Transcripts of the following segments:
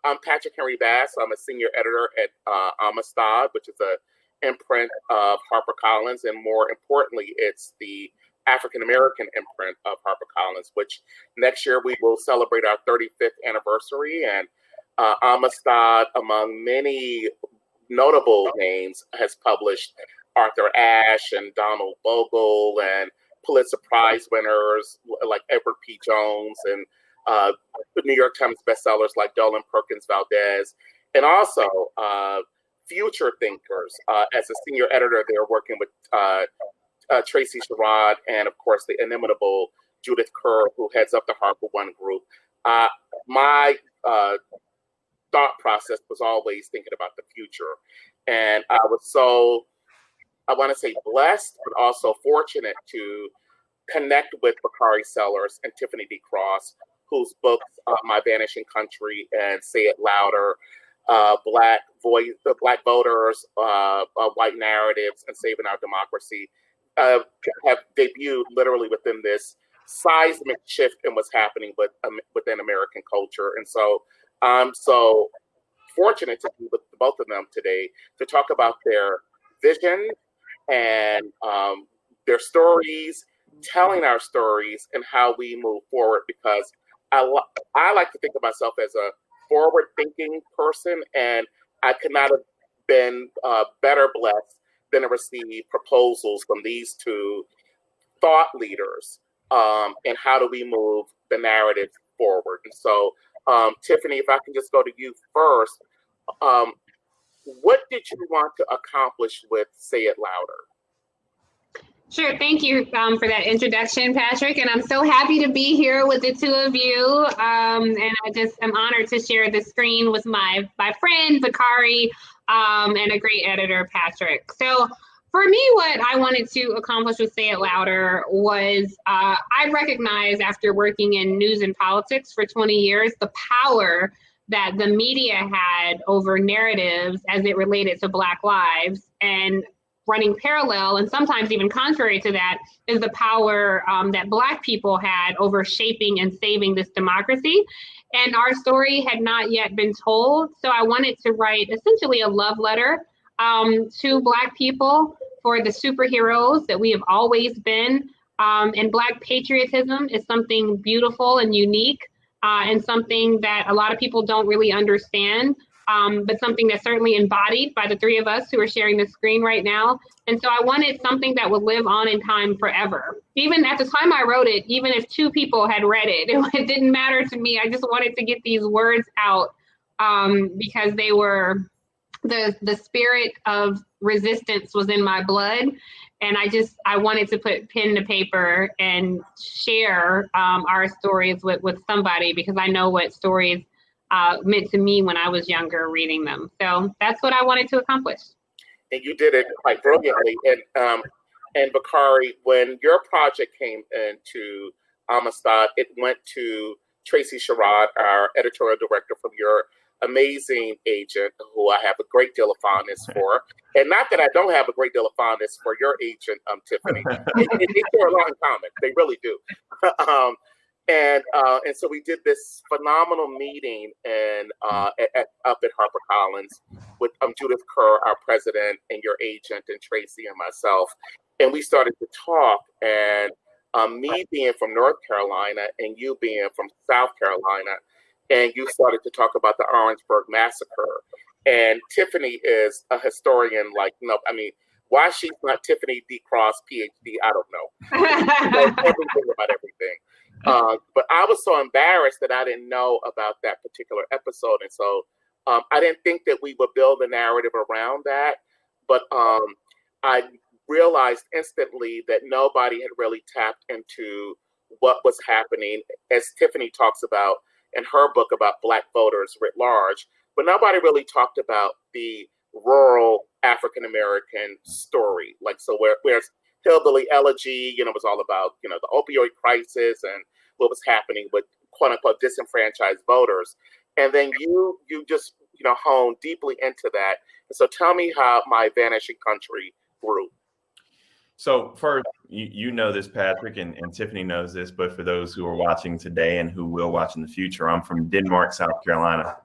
I'm Patrick Henry Bass. I'm a senior editor at Amistad, which is a imprint of HarperCollins, and more importantly, it's the African American imprint of HarperCollins, which next year we will celebrate our 35th anniversary. And Amistad, among many notable names, has published Arthur Ashe and Donald Bogle and Pulitzer Prize winners like Edward P. Jones and New York Times bestsellers like Dolan Perkins Valdez, and also future thinkers. As a senior editor, they're working with Tracy Sherrod and, of course, the inimitable Judith Kerr, who heads up the Harper One Group. My thought process was always thinking about the future. And I was so, I want to say blessed, but also fortunate to connect with Bakari Sellers and Tiffany D. Cross, whose books, My Vanishing Country and Say It Louder, Black Voters, White Narratives, and Saving Our Democracy, have debuted literally within this seismic shift in what's happening within American culture. And so I'm so fortunate to be with both of them today to talk about their vision and their stories, telling our stories, and how we move forward, because I like to think of myself as a forward-thinking person, and I could not have been better blessed than to receive proposals from these two thought leaders, and how do we move the narrative forward. And so, Tiffany, if I can just go to you first, what did you want to accomplish with Say It Louder? Sure. Thank you for that introduction, Patrick. And I'm so happy to be here with the two of you. And I just am honored to share the screen with my friend, Bakari, and a great editor, Patrick. So for me, what I wanted to accomplish with Say It Louder was I recognize, after working in news and politics for 20 years, the power that the media had over narratives as it related to Black lives. And running parallel, and sometimes even contrary to that, is the power that Black people had over shaping and saving this democracy. And our story had not yet been told. So I wanted to write essentially a love letter to Black people for the superheroes that we have always been. And Black patriotism is something beautiful and unique, and something that a lot of people don't really understand. But something that's certainly embodied by the three of us who are sharing the screen right now. And so I wanted something that would live on in time forever. Even at the time I wrote it, even if 2 people had read it, it didn't matter to me. I just wanted to get these words out because they were, the spirit of resistance was in my blood. And I wanted to put pen to paper and share our stories with somebody, because I know what stories meant to me when I was younger reading them. So that's what I wanted to accomplish. And you did it quite brilliantly. And Bakari, when your project came into Amistad, it went to Tracy Sherrod, our editorial director, from your amazing agent, who I have a great deal of fondness for. And not that I don't have a great deal of fondness for your agent, Tiffany. They share a lot in common. They really do. And so we did this phenomenal meeting up at HarperCollins with Judith Kerr, our president, and your agent, and Tracy and myself. And we started to talk, and me being from North Carolina and you being from South Carolina, and you started to talk about the Orangeburg Massacre. And Tiffany is a historian why she's not Tiffany D. Cross, PhD, I don't know. She knows everything about everything. But I was so embarrassed that I didn't know about that particular episode. And so I didn't think that we would build a narrative around that. But I realized instantly that nobody had really tapped into what was happening, as Tiffany talks about in her book about Black voters writ large. But nobody really talked about the rural African-American story. Whereas Hillbilly Elegy, was all about, the opioid crisis and what was happening with quote unquote disenfranchised voters. And then you just, hone deeply into that. And so tell me how My Vanishing Country grew. So first, you know this, Patrick, and Tiffany knows this, but for those who are watching today and who will watch in the future, I'm from Denmark, South Carolina.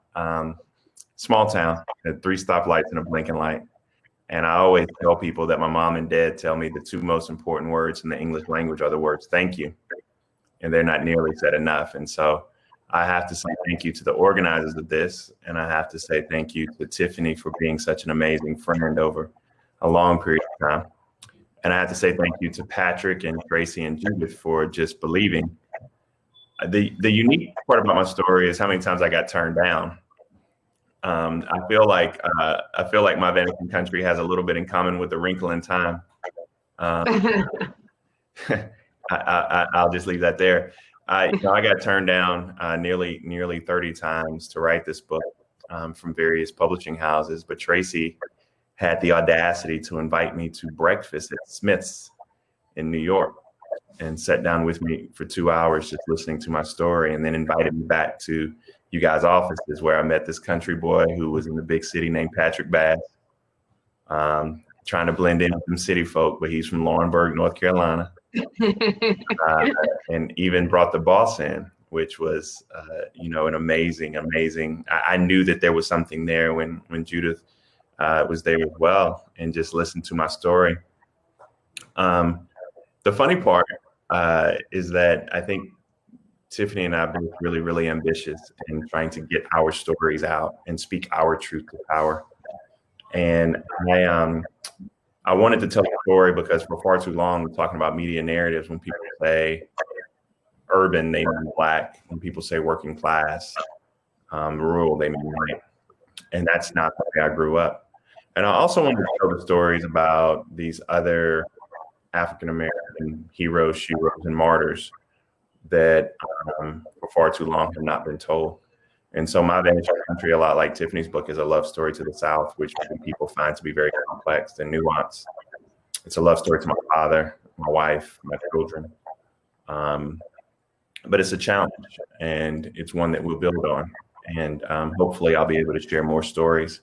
Small town, had 3 stoplights and a blinking light. And I always tell people that my mom and dad tell me the 2 most important words in the English language are the words "thank you," and they're not nearly said enough. And so I have to say thank you to the organizers of this, and I have to say thank you to Tiffany for being such an amazing friend over a long period of time. And I have to say thank you to Patrick and Tracy and Judith for just believing. The unique part about my story is how many times I got turned down. I feel like my Vatican country has a little bit in common with A Wrinkle in Time. I'll just leave that there. I got turned down nearly 30 times to write this book from various publishing houses, but Tracy had the audacity to invite me to breakfast at Smith's in New York and sat down with me for 2 hours just listening to my story, and then invited me back to you guys' offices where I met this country boy who was in the big city named Patrick Bass, trying to blend in with some city folk, but he's from Laurinburg, North Carolina. And even brought the boss in, which was, an amazing. I knew that there was something there when Judith was there as well, and just listened to my story. The funny part is that I think Tiffany and I are both really, really ambitious in trying to get our stories out and speak our truth to power. And I wanted to tell the story because for far too long, we're talking about media narratives. When people say urban, they mean Black. When people say working class, rural, they mean white. And that's not the way I grew up. And I also wanted to tell the stories about these other African-American heroes, sheroes, and martyrs that for far too long have not been told. And so my Vanishing Country, a lot like Tiffany's book, is a love story to the South, which many people find to be very complex and nuanced. It's a love story to my father, my wife, my children. But it's a challenge, and it's one that we'll build on. And hopefully I'll be able to share more stories.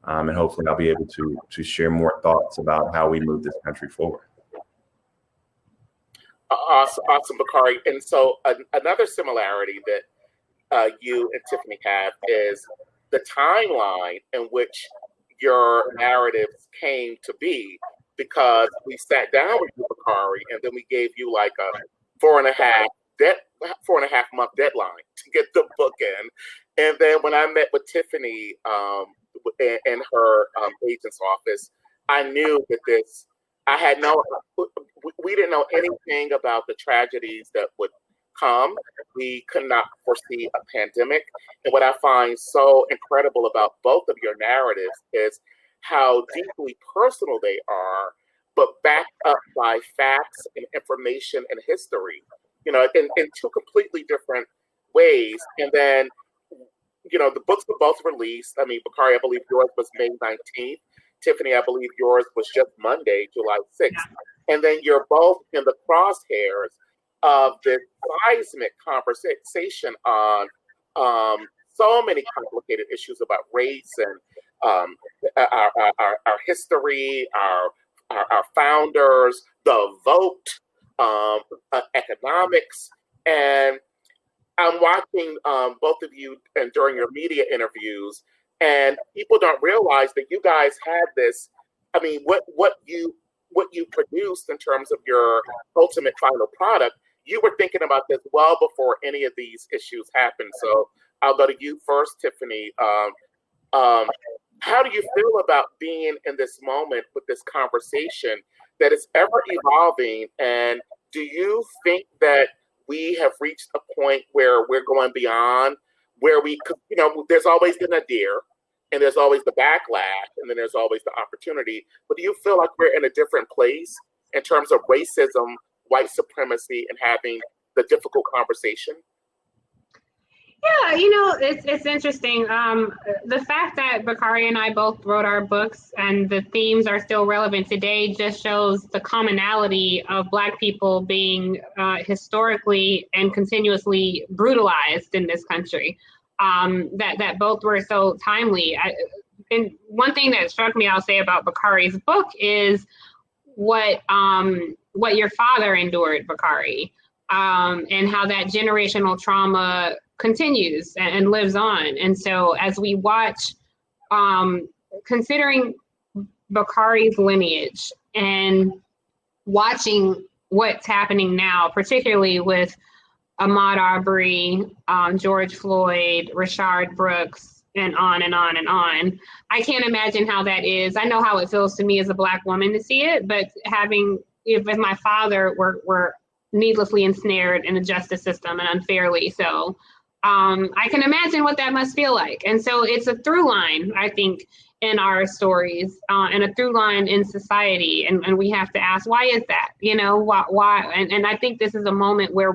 And hopefully I'll be able to share more thoughts about how we move this country forward. Awesome, Bakari. And so another similarity that you and Tiffany have is the timeline in which your narratives came to be, because we sat down with you, Bakari, and then we gave you like a 4.5 month deadline to get the book in. And then when I met with Tiffany in her agent's office, I knew that we didn't know anything about the tragedies that would come. We could not foresee a pandemic. And what I find so incredible about both of your narratives is how deeply personal they are, but backed up by facts and information and history, in 2 completely different ways. And then, the books were both released. I mean, Bakari, I believe yours was May 19th. Tiffany, I believe yours was just Monday, July 6th. And then you're both in the crosshairs of this seismic conversation on so many complicated issues about race and our history, our founders, the vote, economics. And I'm watching both of you and during your media interviews, and people don't realize that you guys had this. I mean, what you produced in terms of your ultimate final product, you were thinking about this well before any of these issues happened. So I'll go to you first, Tiffany. How do you feel about being in this moment with this conversation that is ever evolving? And do you think that we have reached a point where we're going beyond where we could, there's always the nadir, and there's always the backlash, and then there's always the opportunity. But do you feel like we're in a different place in terms of racism, white supremacy, and having the difficult conversation? Yeah, it's interesting. The fact that Bakari and I both wrote our books and the themes are still relevant today just shows the commonality of Black people being historically and continuously brutalized in this country. That both were so timely. And one thing that struck me, I'll say, about Bakari's book is what your father endured, Bakari, and how that generational trauma continues and lives on. And so as we watch, considering Bakari's lineage and watching what's happening now, particularly with Ahmaud Arbery, George Floyd, Rayshard Brooks, and on and on and on. I can't imagine how that is. I know how it feels to me as a Black woman to see it, but if my father were needlessly ensnared in the justice system and unfairly so, I can imagine what that must feel like. And so it's a through line, I think, in our stories, and a through line in society. And we have to ask, why is that? You know, why? And I think this is a moment where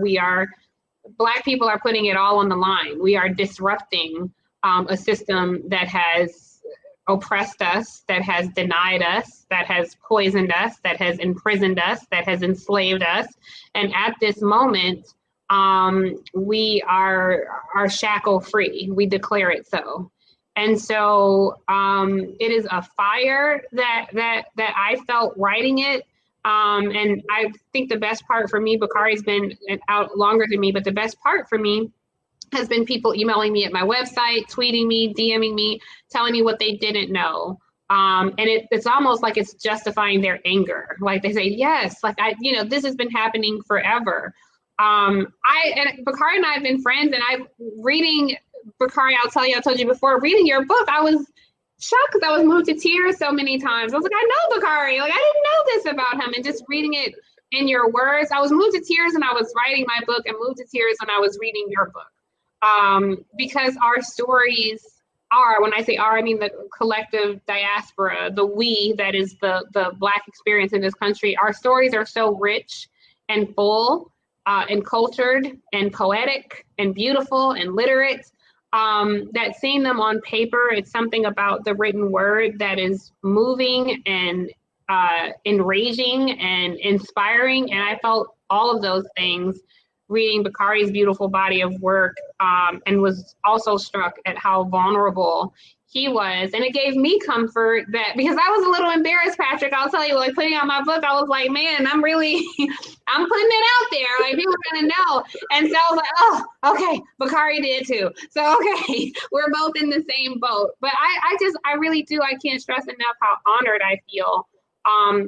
Black people are putting it all on the line. We are disrupting a system that has oppressed us, that has denied us, that has poisoned us, that has imprisoned us, that has enslaved us. And at this moment, we are shackle free. We declare it so. And so it is a fire that I felt writing it. And I think the best part for me, Bakari's been out longer than me, but the best part for me has been people emailing me at my website, tweeting me, DMing me, telling me what they didn't know. And it's almost like it's justifying their anger. Like they say, yes, like this has been happening forever. And Bakari and I have been friends, and reading Bakari, I told you before, reading your book, I was shocked because I was moved to tears so many times. I was like, I know Bakari, like I didn't know this about him. And just reading it in your words, I was moved to tears when I was writing my book, and moved to tears when I was reading your book. Because our stories are, when I say our, I mean the collective diaspora, the we that is the Black experience in this country. Our stories are so rich and full, and cultured and poetic and beautiful and literate, that seeing them on paper, it's something about the written word that is moving and enraging and inspiring. And I felt all of those things reading Bakari's beautiful body of work, and was also struck at how vulnerable he was. And it gave me comfort that, because I was a little embarrassed, Patrick, I'll tell you, like putting out my book, I was like, man, I'm putting it out there. Like people are gonna know. And so I was like, oh, okay, Bakari did too. So, okay, we're both in the same boat. But I really do, I can't stress enough how honored I feel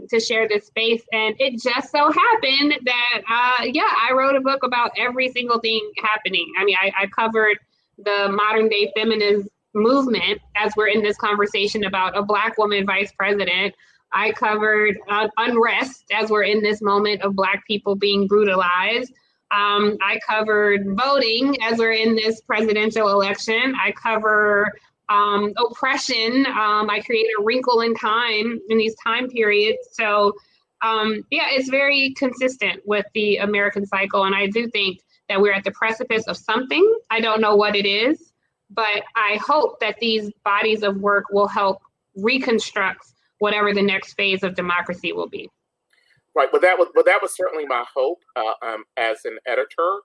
to share this space. And it just so happened that, I wrote a book about every single thing happening. I mean, I covered the modern day feminist movement as we're in this conversation about a Black woman vice president. I covered unrest as we're in this moment of Black people being brutalized. I covered voting as we're in this presidential election. I cover oppression. I created a wrinkle in time in these time periods. So it's very consistent with the American cycle. And I do think that we're at the precipice of something. I don't know what it is, but I hope that these bodies of work will help reconstruct whatever the next phase of democracy will be. Right, but that was certainly my hope as an editor.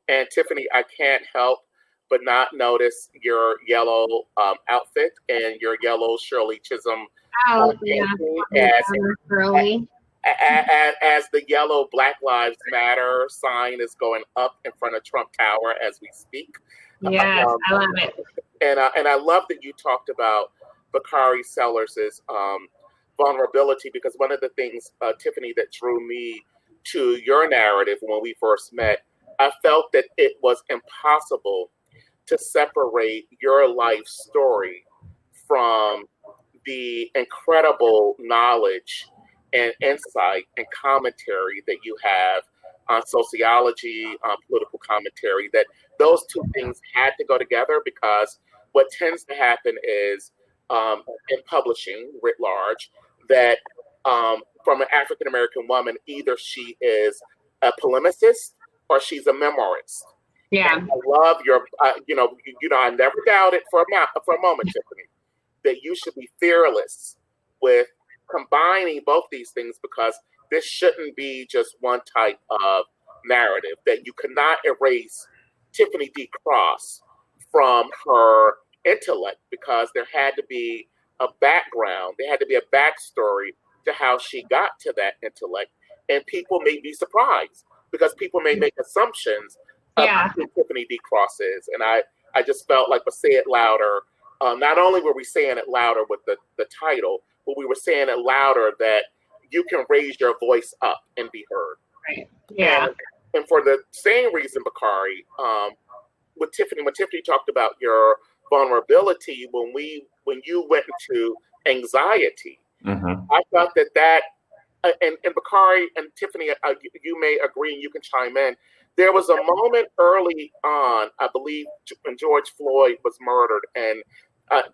And Tiffany, I can't help but not notice your yellow outfit and your yellow Shirley Chisholm as the yellow Black Lives Matter sign is going up in front of Trump Tower as we speak. Yes, I love it. And I love that you talked about Bakari Sellers's vulnerability, because one of the things, Tiffany, that drew me to your narrative when we first met, I felt that it was impossible to separate your life story from the incredible knowledge and insight and commentary that you have on sociology, on political commentary, that those two things had to go together, because what tends to happen is in publishing writ large, that from an African-American woman, either she is a polemicist or she's a memoirist. Yeah, and I love your, I never doubted for a moment, Tiffany, that you should be fearless with combining both these things, because this shouldn't be just one type of narrative, that you cannot erase Tiffany D. Cross from her intellect, because there had to be a background, there had to be a backstory to how she got to that intellect. And people may be surprised because people may make assumptions about who Tiffany D. Cross is. And I just felt like, say it louder. Not only were we saying it louder with the title, but we were saying it louder that you can raise your voice up and be heard. Right. Yeah. And for the same reason, Bakari, when Tiffany talked about your vulnerability, when you went into anxiety, I thought that and Bakari and Tiffany, you may agree and you can chime in. There was a moment early on, I believe, when George Floyd was murdered, and and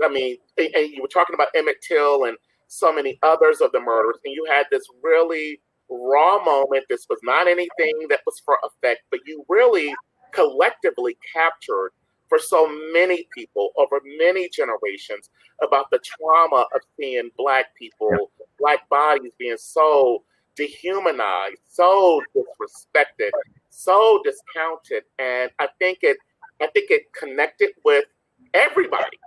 you were talking about Emmett Till and so many others of the murders, and you had this really raw moment. This was not anything that was for effect, but you really collectively captured for so many people over many generations about the trauma of seeing Black people, Black bodies being so dehumanized, so disrespected, so discounted. And I think it connected with everybody,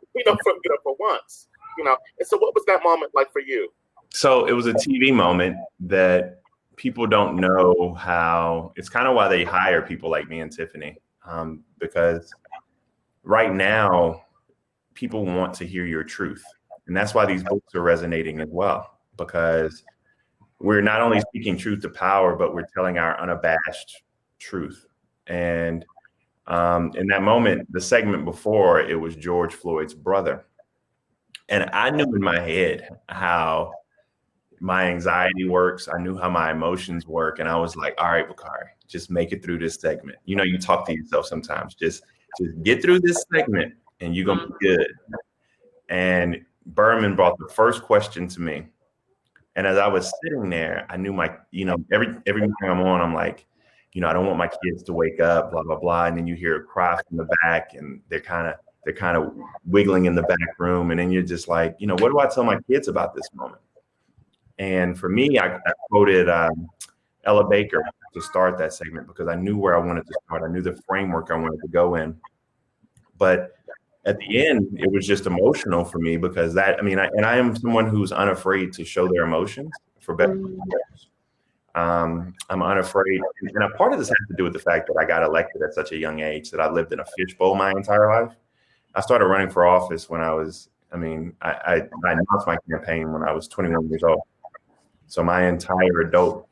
for once, And so what was that moment like for you? So it was a TV moment that people don't know how. It's kind of why they hire people like me and Tiffany, because right now people want to hear your truth. And that's why these books are resonating as well, because we're not only speaking truth to power, but we're telling our unabashed truth. And in that moment, the segment before, it was George Floyd's brother. And I knew in my head how my anxiety works. I knew how my emotions work. And I was like, all right, Bakari, just make it through this segment. You talk to yourself sometimes, just get through this segment and you're going to be good. And Berman brought the first question to me. And as I was sitting there, I knew every time I'm on, I'm like, I don't want my kids to wake up, blah, blah, blah. And then you hear a cry from the back and they're kind of wiggling in the back room. And then you're just like, what do I tell my kids about this moment? And for me, I quoted Ella Baker to start that segment because I knew where I wanted to start. I knew the framework I wanted to go in. But at the end, it was just emotional for me because I am someone who's unafraid to show their emotions for better. I'm unafraid. And a part of this has to do with the fact that I got elected at such a young age that I lived in a fishbowl my entire life. I started running for office when I announced my campaign when I was 21 years old. So my entire adult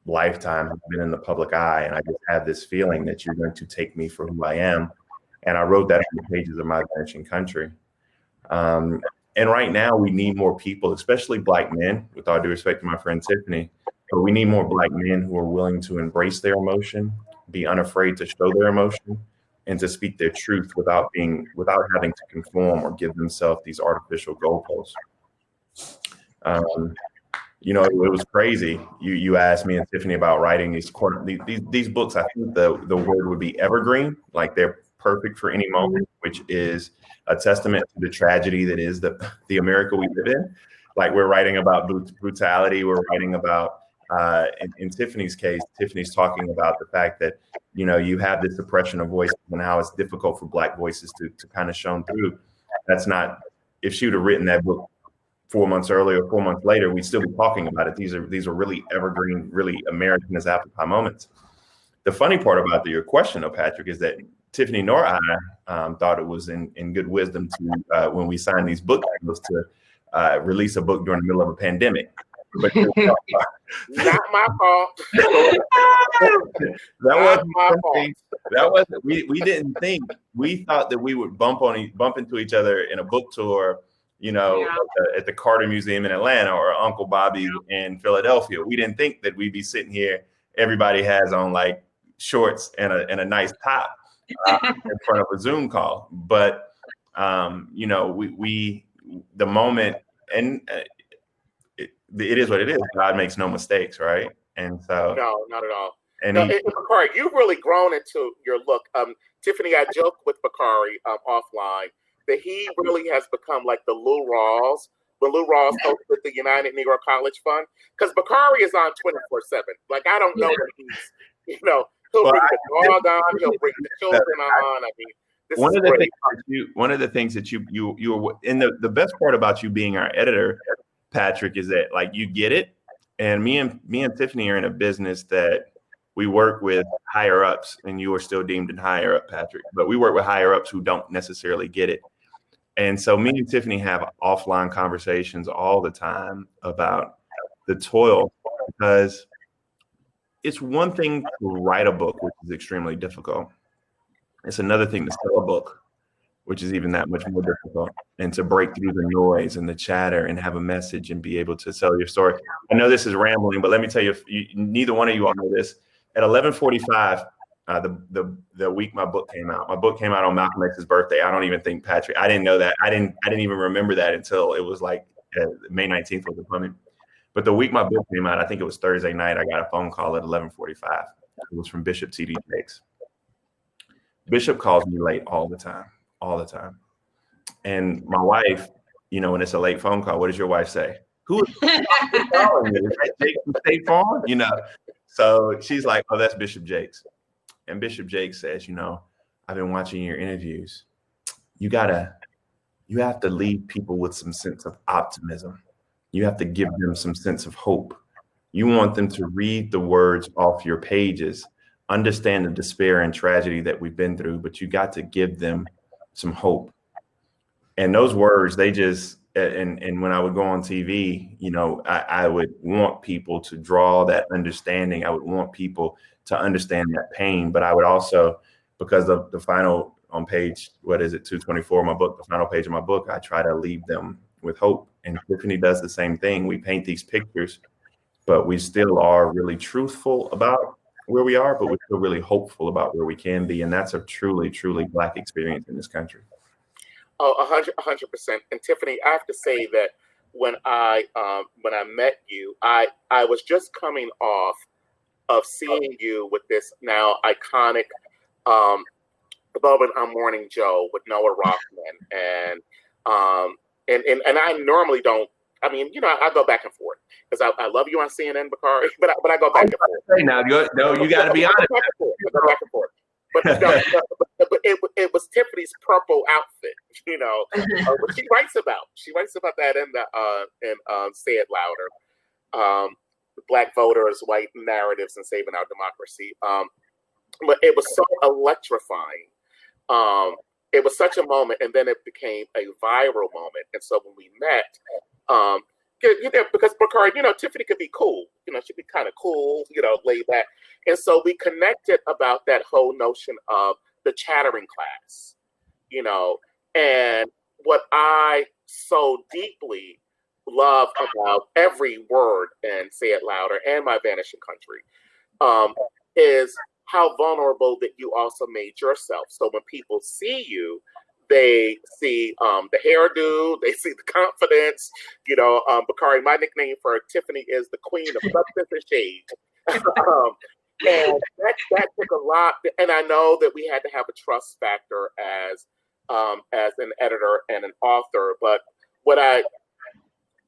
lifetime has been in the public eye. And I just have this feeling that you're going to take me for who I am. And I wrote that on the pages of My Vanishing Country. And right now we need more people, especially Black men, with all due respect to my friend Tiffany, but we need more Black men who are willing to embrace their emotion, be unafraid to show their emotion, and to speak their truth without having to conform or give themselves these artificial goalposts. It was crazy. You asked me and Tiffany about writing these books. I think the word would be evergreen, like they're perfect for any moment, which is a testament to the tragedy that is the America we live in. Like we're writing about brutality. We're writing about, in Tiffany's case, Tiffany's talking about the fact that, you have this suppression of voices and how it's difficult for Black voices to kind of shone through. That's not, if she would have written that book 4 months earlier, 4 months later, we'd still be talking about it. These are really evergreen, really American as apple pie moments. The funny part about your question, though, Patrick, is that Tiffany nor I thought it was in good wisdom to, when we signed these book deals, to release a book during the middle of a pandemic. But not my fault. That wasn't. We didn't think. We thought that we would bump into each other in a book tour, at the Carter Museum in Atlanta or Uncle Bobby in Philadelphia. We didn't think that we'd be sitting here. Everybody has on like shorts and a nice top in front of a Zoom call. But we the moment, and it is what it is. God makes no mistakes, right? And so no, not at all. And Bakari, you've really grown into your look. Tiffany, I joked with Bakari offline that he really has become like the Lou Rawls. When Lou Rawls hosted the United Negro College Fund, because Bakari is on 24/7. Like I don't know that he's, he'll bring the dog on, he'll bring the children on. I mean, this one is of the great. things that you, and the best part about you being our editor Patrick, is that like you get it, and me and Tiffany are in a business that we work with higher ups, and you are still deemed in higher up, Patrick, but we work with higher ups who don't necessarily get it. And so me and Tiffany have offline conversations all the time about the toil, because it's one thing to write a book, which is extremely difficult. It's another thing to sell a book, which is even that much more difficult, and to break through the noise and the chatter and have a message and be able to sell your story. I know this is rambling, but let me tell you, neither one of you all know this. At 11:45, the week my book came out on Malcolm X's birthday. I don't even think Patrick, I didn't know that. I didn't even remember that until it was like May 19th was coming. But the week my book came out, I think it was Thursday night, I got a phone call at 11:45. It was from Bishop T.D. Jakes. Bishop calls me late all the time. And my wife, when it's a late phone call, what does your wife say? Who is calling me? Is that Jake from State Farm? So she's like, oh, that's Bishop Jakes. And Bishop Jakes says, I've been watching your interviews. You have to leave people with some sense of optimism. You have to give them some sense of hope. You want them to read the words off your pages, understand the despair and tragedy that we've been through, but you got to give them some hope. And those words, they just, and when I would go on TV, I would want people to draw that understanding. I would want people to understand that pain, but I would also, because of the final on page, 224 of my book, the final page of my book, I try to leave them with hope. And Tiffany does the same thing. We paint these pictures, but we still are really truthful about where we are, but we're still really hopeful about where we can be. And that's a truly, truly Black experience in this country. Oh, 100%. And Tiffany, I have to say that when I met you, I was just coming off of seeing you with this now iconic moment on Morning Joe with Noah Rothman, and I normally don't. I mean, I go back and forth because I love you on CNN, Bakari, but I go back and forth. Now, you got to be honest. I go back and forth. But it was Tiffany's purple outfit, what she writes about. She writes about that in Say It Louder, Black voters, white narratives, and saving our democracy. But it was so electrifying. It was such a moment, and then it became a viral moment. And so when we met, because Bakari, Tiffany could be cool. She'd be kind of cool, laid back. And so we connected about that whole notion of the chattering class, and what I so deeply love about every word in Say It Louder and My Vanishing Country is how vulnerable that you also made yourself. So when people see you, they see the hairdo, they see the confidence. Bakari, my nickname for Tiffany is the Queen of Substance and Shade. And that took a lot. And I know that we had to have a trust factor as an editor and an author. But what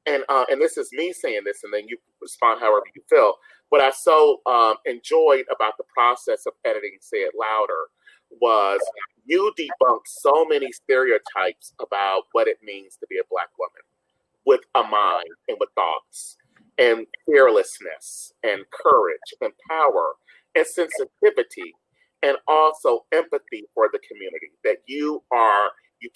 and this is me saying this, and then you respond however you feel. What I so enjoyed about the process of editing Say It Louder was you debunked so many stereotypes about what it means to be a Black woman with a mind and with thoughts and fearlessness and courage and power and sensitivity and also empathy for the community. That you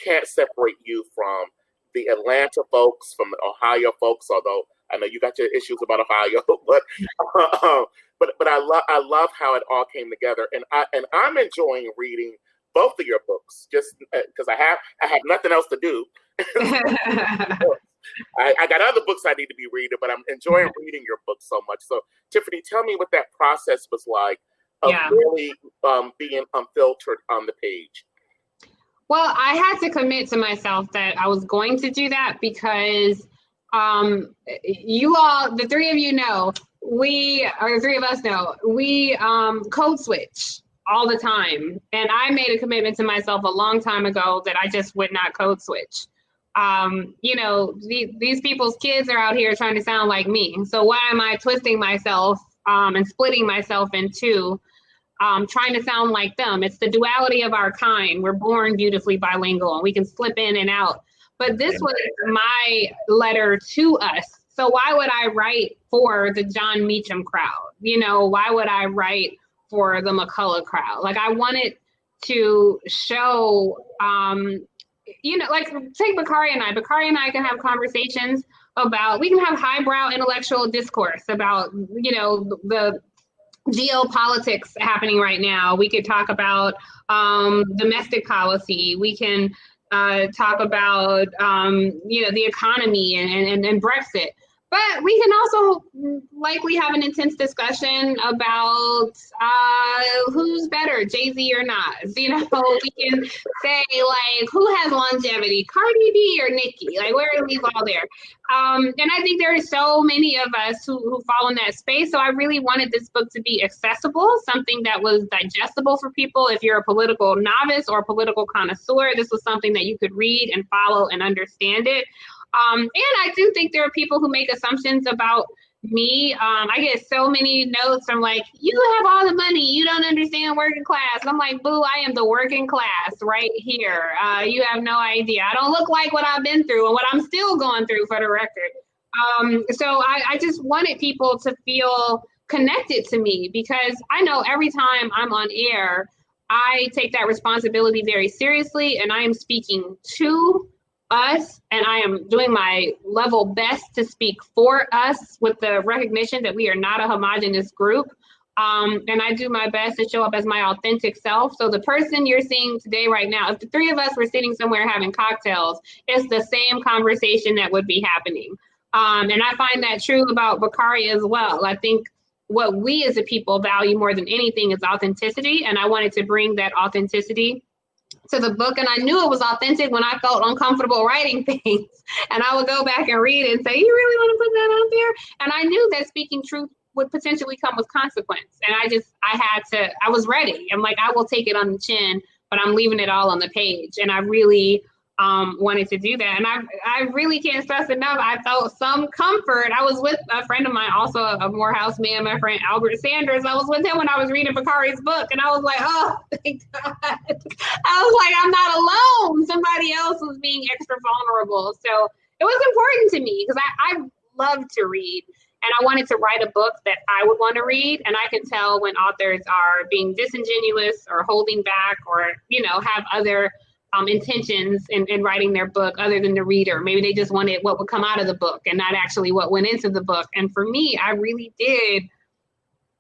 can't separate you from the Atlanta folks, from the Ohio folks, although I know you got your issues about Ohio, but I love how it all came together, and I'm enjoying reading both of your books just because I have nothing else to do. I got other books I need to be reading, but I'm enjoying reading your book so much. So Tiffany, tell me what that process was like of really being unfiltered on the page. Well, I had to commit to myself that I was going to do that because you all, the three of you know, the three of us know, we code switch all the time. And I made a commitment to myself a long time ago that I just would not code switch. These people's kids are out here trying to sound like me. So why am I twisting myself and splitting myself in two, trying to sound like them? It's the duality of our kind. We're born beautifully bilingual and we can slip in and out. but this was my letter to us. So why would I write for the John Meacham crowd? You know, why would I write for the McCullough crowd? Like, I wanted to show, you know, like, take Bakari and I. Bakari and I can have conversations about, we can have highbrow intellectual discourse about, you know, the geopolitics happening right now. We could talk about domestic policy. We can talk about, you know, the economy and Brexit. But we can also likely have an intense discussion about who's better, Jay-Z or not. You know, we can say, like, who has longevity, Cardi B or Nicki? Like, where are these all there? And I think there are so many of us who fall in that space. So I really wanted this book to be accessible, something that was digestible for people. If you're a political novice or a political connoisseur, this was something that you could read and follow and understand it. And I do think there are people who make assumptions about me. I get so many notes from, like, you have all the money, you don't understand working class. And I'm like, boo, I am the working class right here. You have no idea. I don't look like what I've been through and what I'm still going through, for the record. So I just wanted people to feel connected to me, because I know every time I'm on air, I take that responsibility very seriously, and I am speaking to us, and I am doing my level best to speak for us, with the recognition that we are not a homogenous group. And I do my best to show up as my authentic self. So the person you're seeing today, right now, if the three of us were sitting somewhere having cocktails, it's the same conversation that would be happening. And I find that true about Bakari as well. I think what we as a people value more than anything is authenticity. And I wanted to bring that authenticity to the book, and I knew it was authentic when I felt uncomfortable writing things, and I would go back and read it and say, you really want to put that out there? And I knew that speaking truth would potentially come with consequence, and I was ready. I'm like, I will take it on the chin, but I'm leaving it all on the page. And I really wanted to do that, and I really can't stress enough, I felt some comfort. I was with a friend of mine, also a Morehouse man, my friend Albert Sanders. I was with him when I was reading Bakari's book, and I was like, oh, thank God. I was like, I'm not alone. Somebody else was being extra vulnerable. So it was important to me, because I love to read, and I wanted to write a book that I would want to read. And I can tell when authors are being disingenuous or holding back, or, you know, have other intentions in writing their book other than the reader. Maybe they just wanted what would come out of the book and not actually what went into the book. And for me, I really did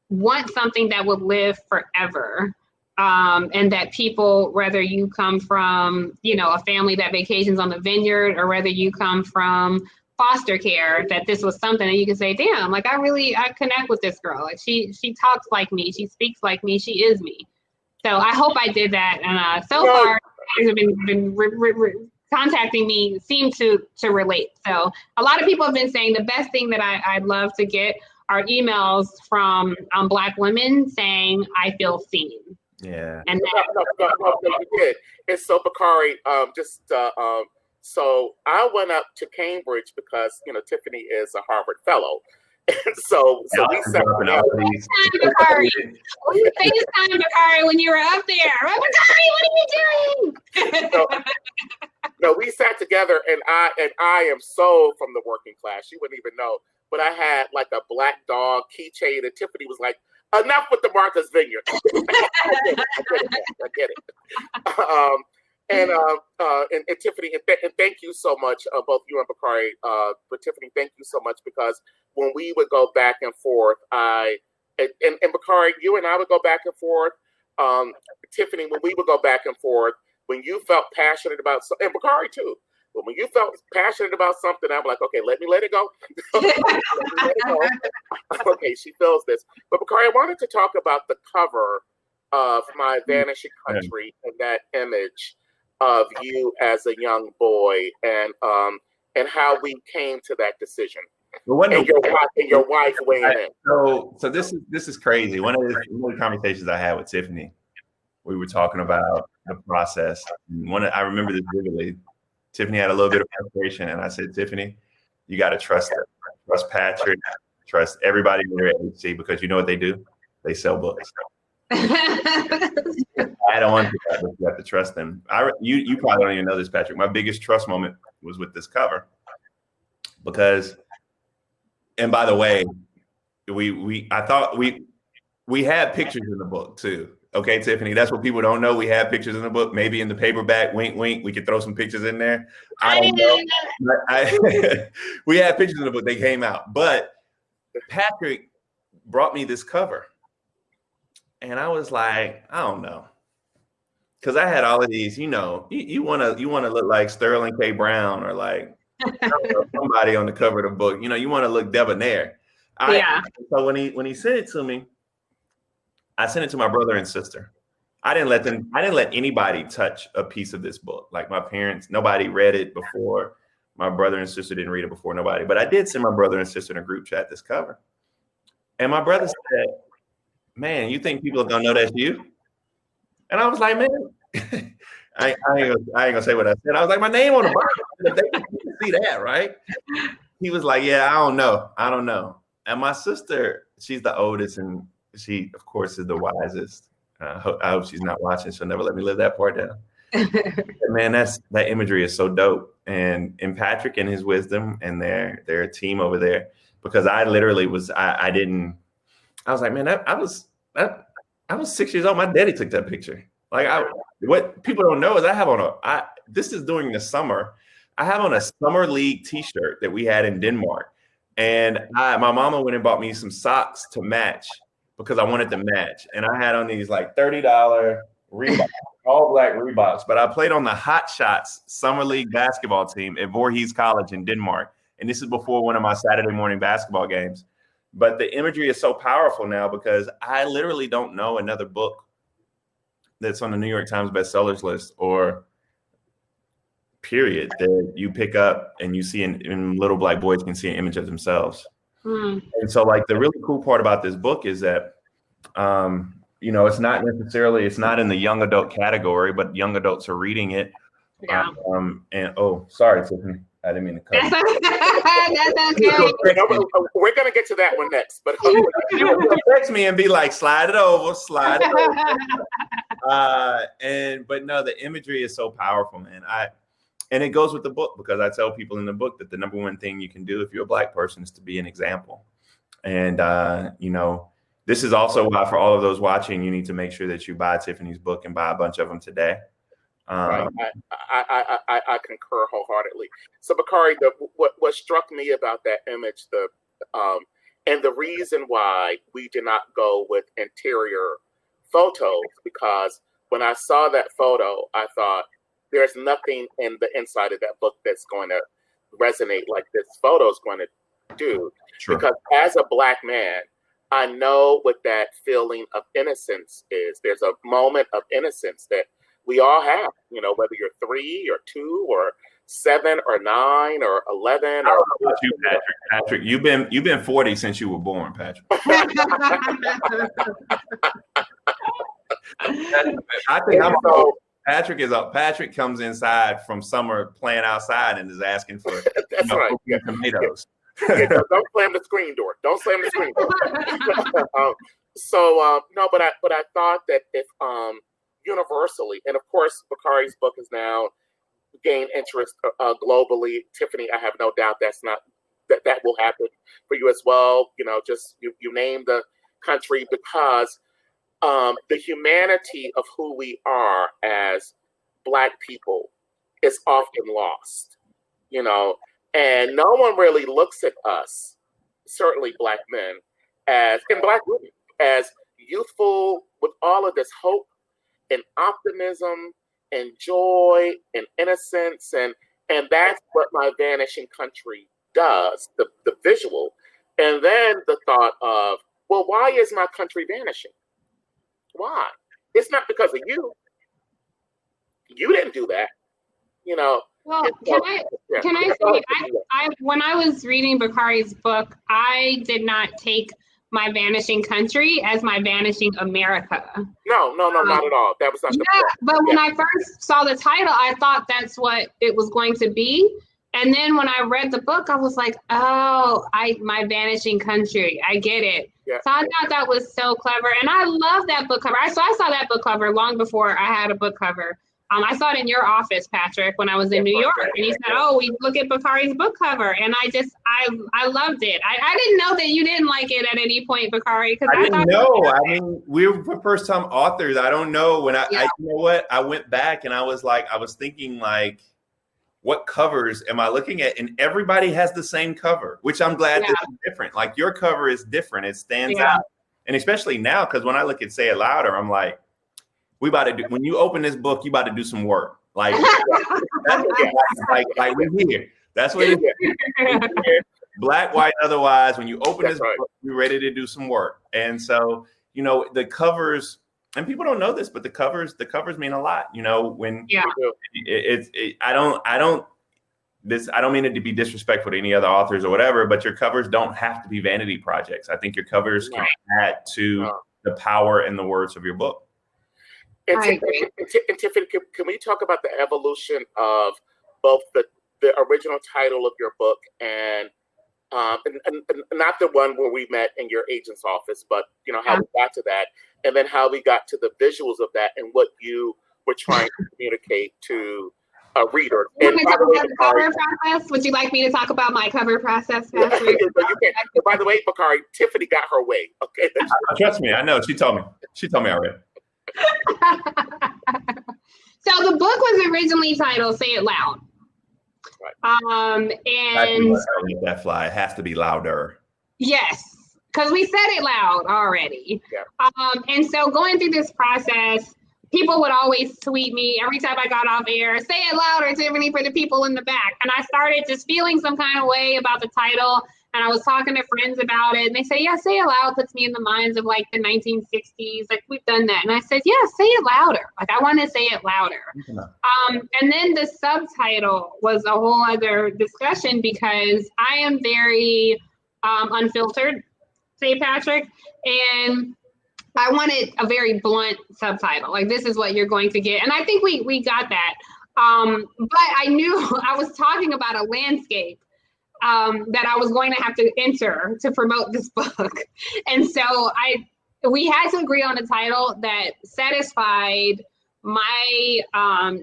want something that would live forever. And that people, whether you come from, you know, a family that vacations on the vineyard, or whether you come from foster care, that this was something that you can say, damn, like, I connect with this girl. Like, she talks like me, she speaks like me, she is me. So I hope I did that. And so far, have been contacting me seem to relate. So a lot of people have been saying the best thing that I'd love to get are emails from Black women saying, I feel seen. Yeah. And no, you did. And so, Bakari, so I went up to Cambridge because, you know, Tiffany is a Harvard fellow. So we sat Bakari. We FaceTime Bakari when you were up there. Bakari, what are you doing? No, we sat together, and I am so from the working class. You wouldn't even know. But I had like a black dog keychain, and Tiffany was like, enough with the Martha's Vineyard. I get it. And Tiffany, and thank you so much, both you and Bakari. But Tiffany, thank you so much, because when we would go back and forth, and Bakari, you and I would go back and forth. Tiffany, when we would go back and forth, when you felt passionate about, and Bakari too, but when you felt passionate about something, I'm like, okay, let it go. Okay, she feels this. But Bakari, I wanted to talk about the cover of My Vanishing Country, and that image of you as a young boy, and how we came to that decision. And your wife weighing in. So this is crazy. One of the conversations I had with Tiffany, we were talking about the process. I remember this vividly. Tiffany had a little bit of frustration, and I said, Tiffany, you got to trust her. Trust Patrick. Trust everybody here at HC, because you know what they do? They sell books. I don't want to, but you have to trust them. You probably don't even know this, Patrick. My biggest trust moment was with this cover because, and by the way, I thought we had pictures in the book too. Okay, Tiffany, that's what people don't know. We have pictures in the book, maybe in the paperback. Wink, wink. We could throw some pictures in there. I don't know. We had pictures in the book. They came out, but Patrick brought me this cover, and I was like, I don't know. Because I had all of these, you want to look like Sterling K. Brown or like somebody on the cover of the book. You want to look debonair. So when he sent it to me, I sent it to my brother and sister. I didn't let anybody touch a piece of this book. Like my parents, nobody read it before. My brother and sister didn't read it before, nobody. But I did send my brother and sister in a group chat this cover. And my brother said, "Man, you think people are gonna know that's you?" And I was like, "Man." I ain't gonna say what I said. I was like, my name on the bottom. They can see that, right? He was like, yeah, I don't know. And my sister, she's the oldest, and she, of course, is the wisest. I hope she's not watching. She'll never let me live that part down. Man, that imagery is so dope. And Patrick and his wisdom and their team over there, because I literally was, I was like, man, I was 6 years old. My daddy took that picture. Like what people don't know is this is during the summer. I have on a summer league t-shirt that we had in Denmark. And my mama went and bought me some socks to match because I wanted to match. And I had on these like $30 Reeboks, all black Reeboks. But I played on the Hot Shots summer league basketball team at Voorhees College in Denmark. And this is before one of my Saturday morning basketball games. But the imagery is so powerful now because I literally don't know another book that's on the New York Times bestsellers list or period that you pick up and you see and little black boys can see an image of themselves. And so like the really cool part about this book is that, it's not in the young adult category, but young adults are reading it. Yeah. Sorry, Tiffany. I didn't mean to cut. That's okay. We're gonna get to that one next, but you text me and be like, slide it over. But no, the imagery is so powerful, man. And it goes with the book because I tell people in the book that the number one thing you can do if you're a black person is to be an example. And this is also why for all of those watching, you need to make sure that you buy Tiffany's book and buy a bunch of them today. Right. I concur wholeheartedly. So Bakari, what struck me about that image, and the reason why we did not go with interior photos, because when I saw that photo, I thought there's nothing in the inside of that book that's going to resonate like this photo is going to do. Sure. Because as a black man, I know what that feeling of innocence is. There's a moment of innocence that we all have, whether you're 3 or 2 or 7 or 9 or 11. I don't know about you, Patrick. You've been 40 since you were born, Patrick. I think Patrick comes inside from summer playing outside and is asking for that's right. Tomatoes. Don't slam the screen door. Don't slam the screen door. But I thought that if universally, and of course, Bakari's book has now gained interest globally. Tiffany, I have no doubt that will happen for you as well. Just you name the country, because the humanity of who we are as Black people is often lost, and no one really looks at us, certainly Black men, and Black women, as youthful with all of this hope and optimism and joy and innocence, and that's what My Vanishing Country does, the visual. And then the thought of, well, why is my country vanishing? Why? It's not because of you. You didn't do that, Well, can I say, when I was reading Bakari's book, I did not take My Vanishing Country as My Vanishing America. No, not at all. That was not the point. But when I first saw the title, I thought that's what it was going to be. And then when I read the book, I was like, oh, My Vanishing Country. I get it. Yeah. So I thought that was so clever. And I love that book cover. So I saw that book cover long before I had a book cover. I saw it in your office, Patrick, when I was in New York. And you said, oh, we look at Bakari's book cover. And I loved it. I didn't know that you didn't like it at any point, Bakari. I didn't know. I mean, we're first time authors. I don't know. When I you know what? I went back and I was thinking like, what covers am I looking at? And everybody has the same cover, which I'm glad that it's different. Like your cover is different. It stands out. And especially now, because when I look at Say It Louder, I'm like, we about to do, when you open this book, you about to do some work. Like, like we're here. That's what it is. Black, white, otherwise, when you open this book, you're ready to do some work. And so, you know, the covers, and people don't know this, but the covers mean a lot. You know, when I don't mean it to be disrespectful to any other authors or whatever, but your covers don't have to be vanity projects. I think your covers can add to the power and the words of your book. And Tiffany, can we talk about the evolution of both the original title of your book and not the one where we met in your agent's office, but you know how we got to that, and then how we got to the visuals of that and what you were trying to communicate to a reader. And by the way, the cover process. Would you like me to talk about my cover process, Patrick? By the way, Bakari, Tiffany got her way. Okay, trust me, I know. She told me. She told me already. So the book was originally titled "Say It Loud." And that fly, it has to be louder. Yes, because we said it loud already. And so going through this process, people would always tweet me every time I got off air, "Say it louder, Tiffany," for the people in the back. And I started just feeling some kind of way about the title. And I was talking to friends about it, and they say, yeah, "Say It Loud" puts me in the minds of like the 1960s. Like, we've done that. And I said, yeah, say it louder. Like, I want to say it louder. And then the subtitle was a whole other discussion because I am very unfiltered, say Patrick, and I wanted a very blunt subtitle. Like, this is what you're going to get. And I think we got that. But I knew I was talking about a landscape that I was going to have to enter to promote this book. And so we had to agree on a title that satisfied my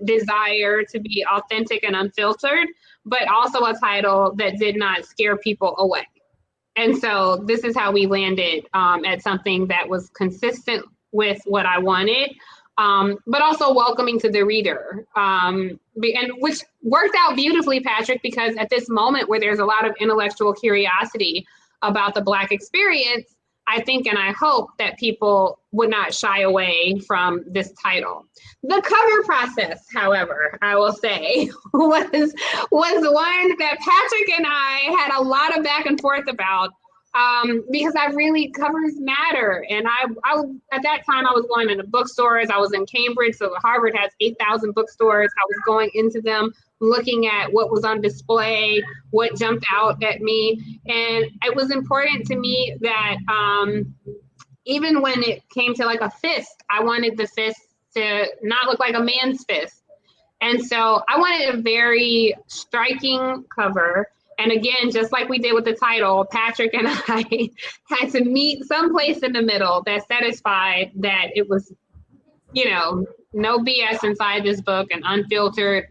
desire to be authentic and unfiltered, but also a title that did not scare people away. And so this is how we landed at something that was consistent with what I wanted, but also welcoming to the reader, and which worked out beautifully, Patrick, because at this moment where there's a lot of intellectual curiosity about the Black experience, I think and I hope that people would not shy away from this title. The cover process, however, I will say, was one that Patrick and I had a lot of back and forth about. Because covers matter. And I at that time I was going into bookstores. I was in Cambridge, so Harvard has 8,000 bookstores. I was going into them, looking at what was on display, what jumped out at me. And it was important to me that even when it came to like a fist, I wanted the fist to not look like a man's fist. And so I wanted a very striking cover. And again, just like we did with the title, Patrick and I had to meet someplace in the middle that satisfied that it was, you know, no BS inside this book and unfiltered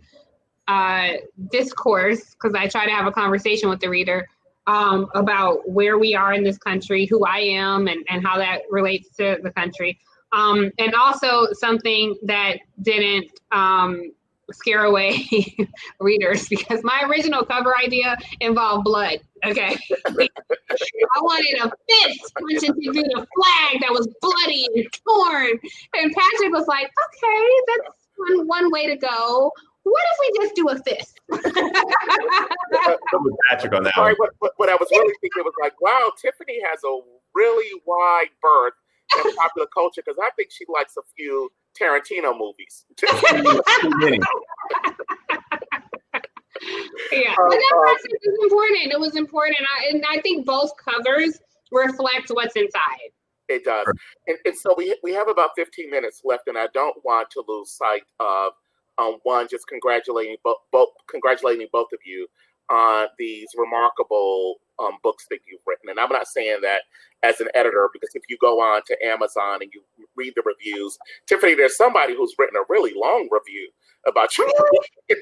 discourse, because I try to have a conversation with the reader about where we are in this country, who I am, and how that relates to the country. And also something that didn't scare away readers, because my original cover idea involved blood. Okay. I wanted a fist punching through the flag that was bloody and torn. And Patrick was like, okay, that's one way to go. What if we just do a fist? Patrick on that one. What I was really thinking was like, wow, Tiffany has a really wide berth in popular culture, because I think she likes a few Tarantino movies. Yeah, but that process is important. It was important, and I think both covers reflect what's inside. It does, and so we have about 15 minutes left, and I don't want to lose sight of one, just congratulating both of you on these remarkable books that you've written. And I'm not saying that as an editor, because if you go on to Amazon and you read the reviews, Tiffany, there's somebody who's written a really long review about you. You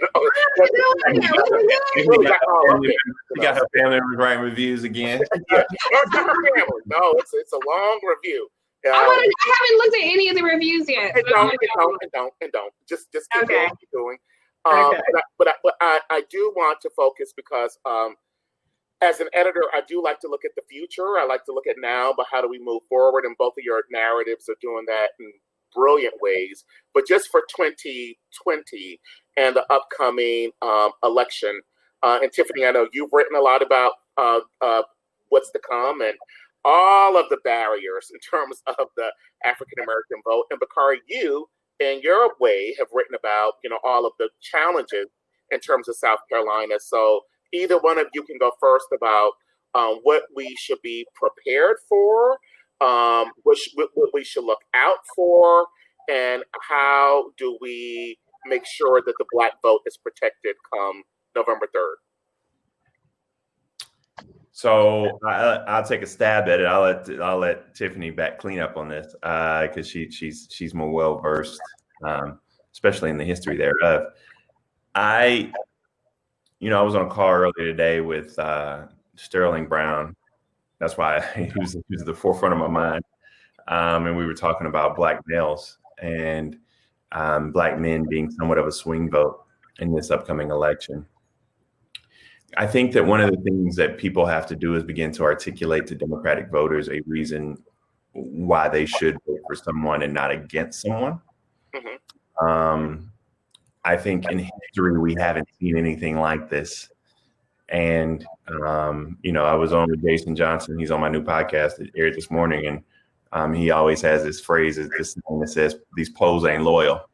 got her family writing reviews again. Yeah. No, it's a long review. I haven't looked at any of the reviews yet. And don't. Just keep doing. But I do want to focus because as an editor, I do like to look at the future. I like to look at now, but how do we move forward? And both of your narratives are doing that in brilliant ways. But just for 2020 and the upcoming election, and Tiffany, I know you've written a lot about what's to come and all of the barriers in terms of the African-American vote. And Bakari, you, in your way, have written about, all of the challenges in terms of South Carolina. So either one of you can go first about what we should be prepared for, what we should look out for, and how do we make sure that the Black vote is protected come November 3rd. So I'll take a stab at it. I'll let Tiffany clean up on this because she's more well versed, especially in the history thereof. I was on a call earlier today with Sterling Brown. That's why he was at the forefront of my mind. And we were talking about Black males and Black men being somewhat of a swing vote in this upcoming election. I think that one of the things that people have to do is begin to articulate to Democratic voters a reason why they should vote for someone and not against someone. Mm-hmm. I think in history, we haven't seen anything like this. And, I was on with Jason Johnson. He's on my new podcast that aired this morning. And he always has this phrase, this thing that says, these polls ain't loyal.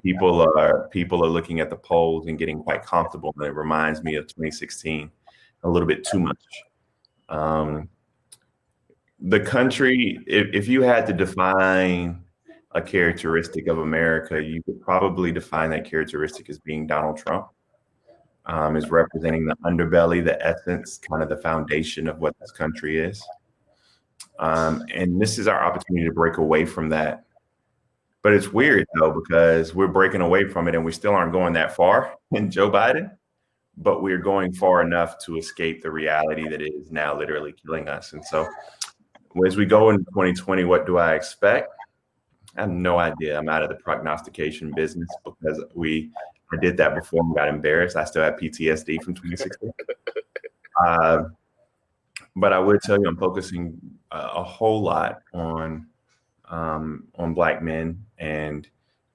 People are looking at the polls and getting quite comfortable. And it reminds me of 2016 a little bit too much. The country, if you had to define a characteristic of America, you could probably define that characteristic as being Donald Trump, is representing the underbelly, the essence, kind of the foundation of what this country is. And this is our opportunity to break away from that. But it's weird, though, because we're breaking away from it and we still aren't going that far in Joe Biden, but we're going far enough to escape the reality that it is now literally killing us. And so as we go into 2020, what do I expect? I have no idea. I'm out of the prognostication business because I did that before and got embarrassed. I still have PTSD from 2016. But I would tell you I'm focusing a whole lot on Black men and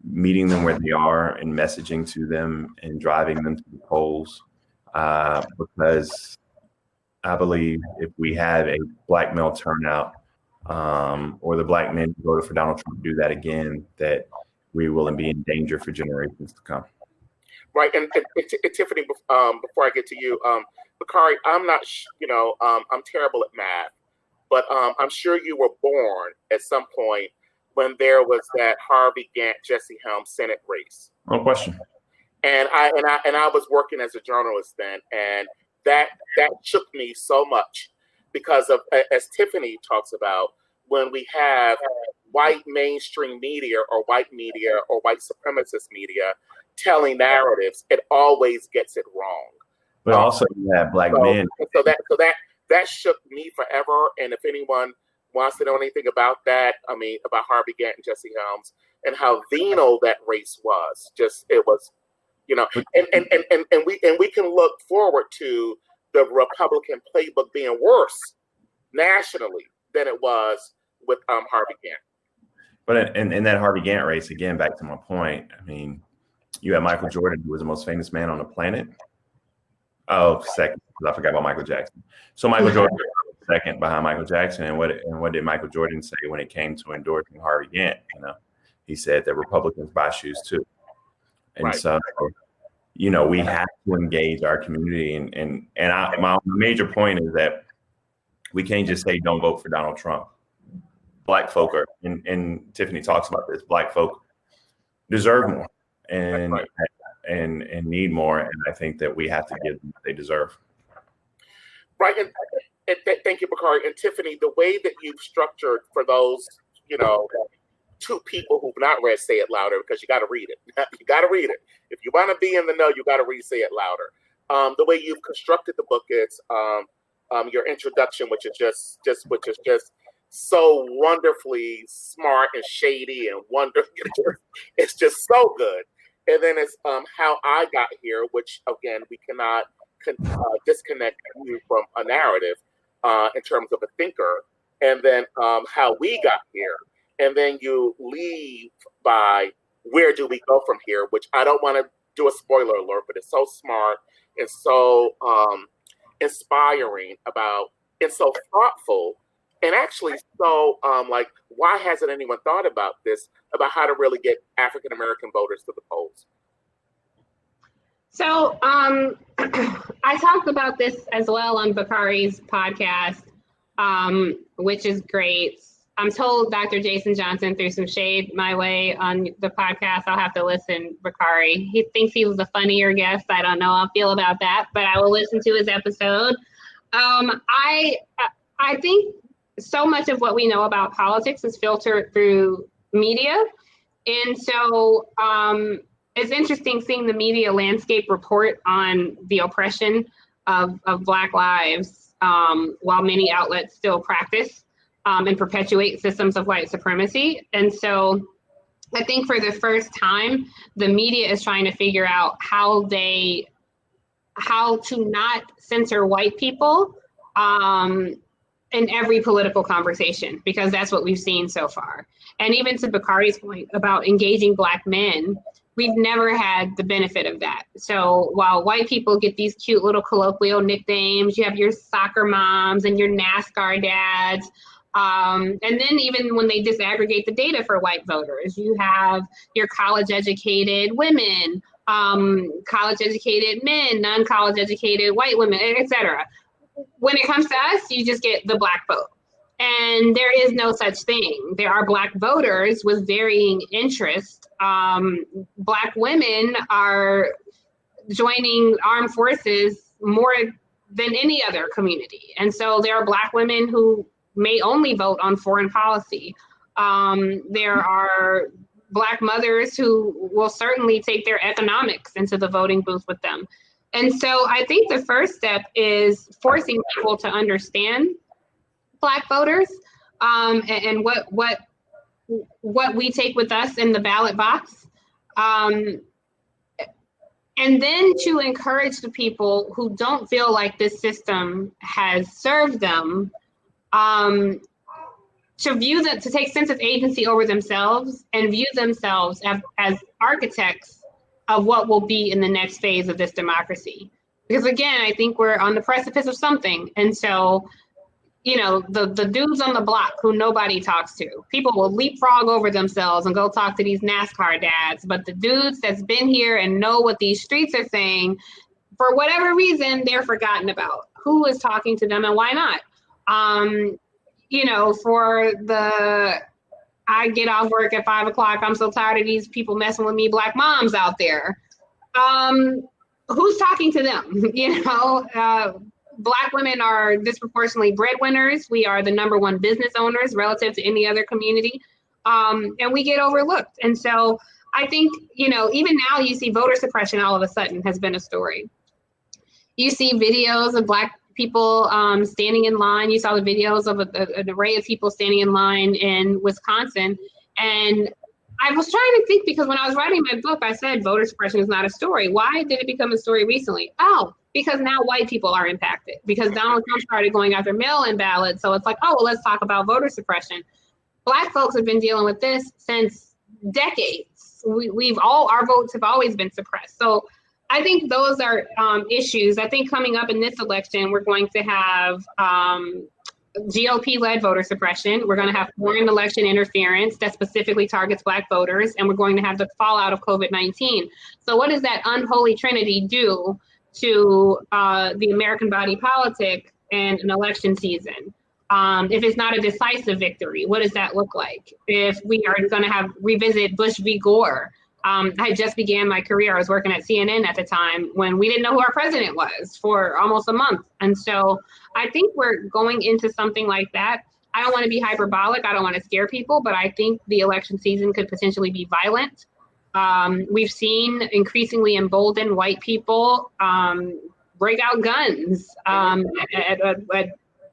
meeting them where they are and messaging to them and driving them to the polls, because I believe if we have a Black male turnout or the Black men who voted for Donald Trump do that again, that we will be in danger for generations to come. Right, and Tiffany, before I get to you, Bakari, I'm not, I'm terrible at math, but I'm sure you were born at some point when there was that Harvey Gantt, Jesse Helms Senate race. No question. And I was working as a journalist then, and that shook me so much because of, as Tiffany talks about, when we have white mainstream media or white supremacist media telling narratives, it always gets it wrong. But also you have Black men. So that shook me forever. And if anyone wants to know anything about that, about Harvey Gantt and Jesse Helms and how venal that race was, it was, and we can look forward to the Republican playbook being worse nationally than it was with Harvey Gantt. But in that Harvey Gantt race, again, back to my point, you have Michael Jordan, who was the most famous man on the planet. Oh, second, because I forgot about Michael Jackson. So Michael Jordan was second behind Michael Jackson. And what did Michael Jordan say when it came to endorsing Harvey Gantt? He said that Republicans buy shoes too. And right. So, we have to engage our community. And my major point is that we can't just say don't vote for Donald Trump. Black folk are, and Tiffany talks about this, Black folk deserve more. And right. and need more. And I think that we have to give them what they deserve. Right. And thank you, Bakari. And Tiffany, the way that you've structured for those, two people who've not read Say It Louder, because you got to read it. You got to read it. If you want to be in the know, you got to read Say It Louder. The way you've constructed the book, it's your introduction, which is just so wonderfully smart and shady and wonderful. It's just so good. And then it's how I got here, which again we cannot disconnect you from a narrative in terms of a thinker, and then how we got here. And then you leave by where do we go from here, which I don't want to do a spoiler alert, but it's so smart and so inspiring and so thoughtful, and actually so why hasn't anyone thought about this, about how to really get African American voters to the polls? So I talked about this as well on Bakari's podcast, which is great. I'm told Dr. Jason Johnson threw some shade my way on the podcast. I'll have to listen, Bakari. He thinks he was a funnier guest. I don't know how I feel about that, but I will listen to his episode. I think so much of what we know about politics is filtered through media. And so it's interesting seeing the media landscape report on the oppression of Black lives while many outlets still practice and perpetuate systems of white supremacy. And so I think for the first time, the media is trying to figure out how to not censor white people in every political conversation, because that's what we've seen so far. And even to Bakari's point about engaging Black men, we've never had the benefit of that. So while white people get these cute little colloquial nicknames, you have your soccer moms and your NASCAR dads. And then even when they disaggregate the data for white voters, you have your college-educated women, college-educated men, non-college-educated white women, et cetera. When it comes to us, you just get the Black vote. And there is no such thing. There are Black voters with varying interests. Black women are joining armed forces more than any other community. And so there are Black women who may only vote on foreign policy. There are Black mothers who will certainly take their economics into the voting booth with them. And so I think the first step is forcing people to understand Black voters and what we take with us in the ballot box. And then to encourage the people who don't feel like this system has served them to take sense of agency over themselves and view themselves as architects of what will be in the next phase of this democracy. Because again, I think we're on the precipice of something. And so, the dudes on the block who nobody talks to, people will leapfrog over themselves and go talk to these NASCAR dads. But the dudes that's been here and know what these streets are saying, for whatever reason, they're forgotten about. Who is talking to them and why not? I get off work at 5 o'clock. I'm so tired of these people messing with me, Black moms out there. Who's talking to them? Black women are disproportionately breadwinners. We are the #1 business owners relative to any other community. And we get overlooked. And so I think, even now you see voter suppression all of a sudden has been a story. You see videos of Black people standing in line. You saw the videos of an array of people standing in line in Wisconsin. And I was trying to think, because when I was writing my book, I said voter suppression is not a story. Why did it become a story recently? Oh, because now white people are impacted, because Donald Trump started going after mail-in ballots. So it's like, oh, well, let's talk about voter suppression. Black folks have been dealing with this since decades. Our votes have always been suppressed. So I think those are issues. I think coming up in this election, we're going to have GOP-led voter suppression. We're going to have foreign election interference that specifically targets Black voters, and we're going to have the fallout of COVID-19. So what does that unholy trinity do to the American body politic and an election season? If it's not a decisive victory, what does that look like? If we are going to revisit Bush v. Gore, I had just began my career. I was working at CNN at the time when we didn't know who our president was for almost a month. And so I think we're going into something like that. I don't want to be hyperbolic. I don't want to scare people, but I think the election season could potentially be violent. We've seen increasingly emboldened white people break out guns at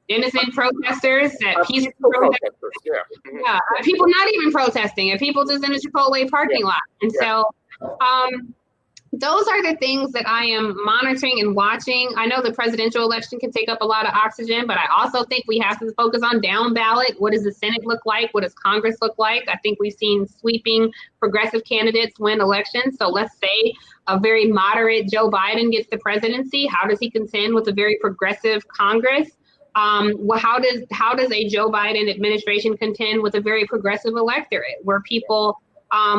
innocent protesters, at peaceful protesters. Yeah, people not even protesting, and people just in a Chipotle parking lot. And so those are the things that I am monitoring and watching. I know the presidential election can take up a lot of oxygen, but I also think we have to focus on down ballot. What does the Senate look like? What does Congress look like? I think we've seen sweeping progressive candidates win elections. So let's say a very moderate Joe Biden gets the presidency. How does he contend with a very progressive Congress? How does a Joe Biden administration contend with a very progressive electorate where people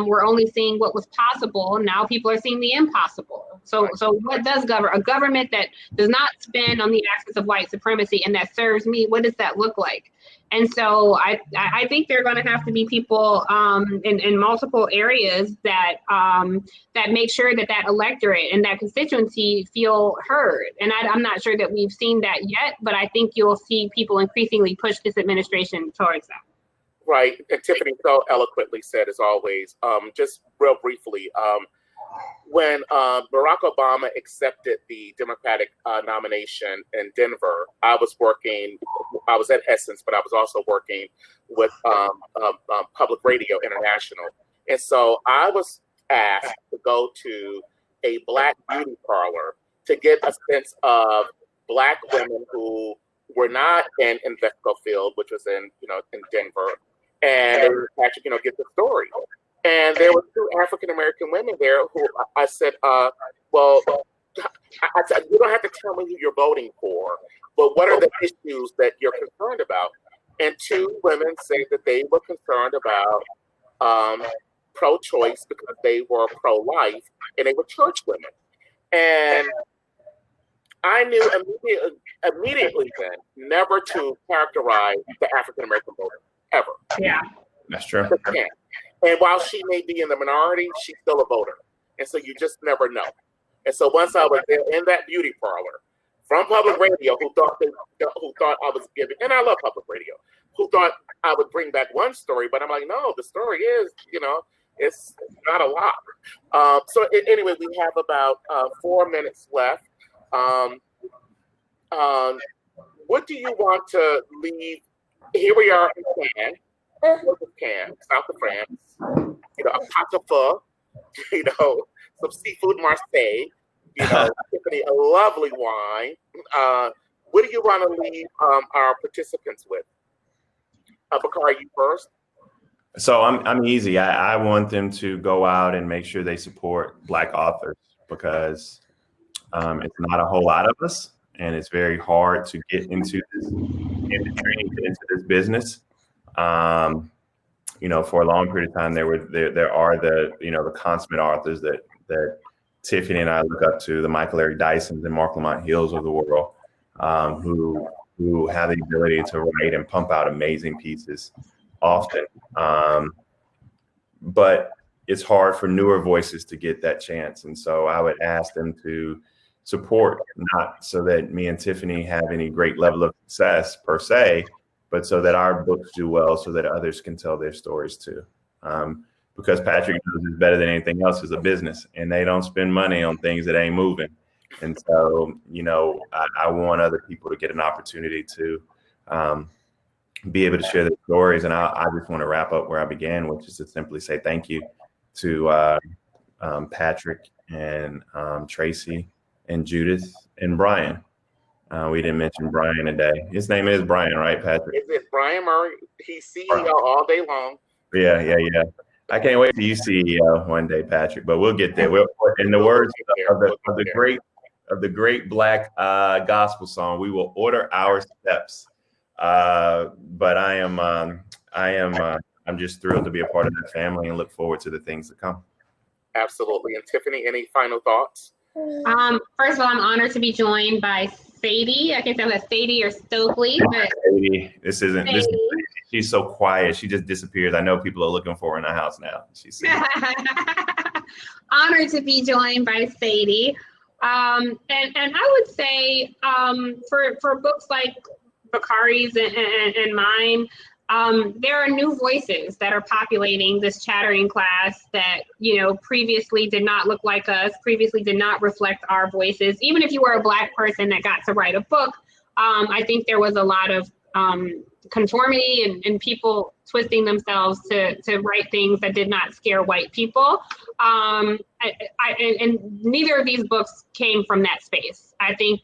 were only seeing what was possible, and now people are seeing the impossible? So what does a government that does not spend on the axis of white supremacy and that serves me, what does that look like? And so I think there are going to have to be people in multiple areas that make sure that electorate and that constituency feel heard. And I'm not sure that we've seen that yet, but I think you'll see people increasingly push this administration towards that. Right. And Tiffany so eloquently said, as always, just real briefly, when Barack Obama accepted the Democratic nomination in Denver, I was at Essence, but I was also working with Public Radio International. And so I was asked to go to a Black beauty parlor to get a sense of Black women who were not in Invesco Field, which was in Denver. And Patrick, get the story. And there were two African-American women there who I said, well, I said, you don't have to tell me who you're voting for, but what are the issues that you're concerned about? And two women said that they were concerned about pro-choice because they were pro-life and they were church women. And I knew immediately then never to characterize the African-American voter. Ever. Yeah. That's true. And while she may be in the minority, she's still a voter. And so you just never know. And so once I was there in that beauty parlor from Public Radio, who thought I was giving, and I love Public Radio, who thought I would bring back one story, but I'm like, no, the story is, it's not a lot. So anyway, we have about 4 minutes left. What do you want to leave? Here we are in Cannes, south of France. A pot of pho, some seafood Marseille. Tiffany, a lovely wine. What do you want to leave our participants with? Bakari, you first. So I'm easy. I want them to go out and make sure they support Black authors because it's not a whole lot of us. And it's very hard to get into this industry and get into this business. For a long period of time, there are the consummate authors that Tiffany and I look up to, the Michael Eric Dysons and Mark Lamont Hills of the world, who have the ability to write and pump out amazing pieces often. But it's hard for newer voices to get that chance. And so I would ask them to support, not so that me and Tiffany have any great level of success per se, but so that our books do well, so that others can tell their stories too. Because Patrick knows it's better than anything else is a business, and they don't spend money on things that ain't moving. And so, I want other people to get an opportunity to be able to share their stories. And I just want to wrap up where I began, which is to simply say thank you to Patrick and Tracy and Judith and Brian. We didn't mention Brian today. His name is Brian, right, Patrick? It's Brian Murray. He's CEO all day long. Yeah. I can't wait for you CEO one day, Patrick. But we'll get there. In the words of the great Black gospel song, we will order our steps. But I'm just thrilled to be a part of that family and look forward to the things to come. Absolutely. And Tiffany, any final thoughts? First of all, I'm honored to be joined by Sadie. I can't tell if that's Sadie or Stokely, but Sadie, she's so quiet. She just disappears. I know people are looking for her in the house now. She's Honored to be joined by Sadie. And I would say for books like Bakari's and mine, there are new voices that are populating this chattering class that, you know, previously did not look like us, previously did not reflect our voices. Even if you were a Black person that got to write a book, I think there was a lot of conformity and people twisting themselves to write things that did not scare white people. And neither of these books came from that space. I think,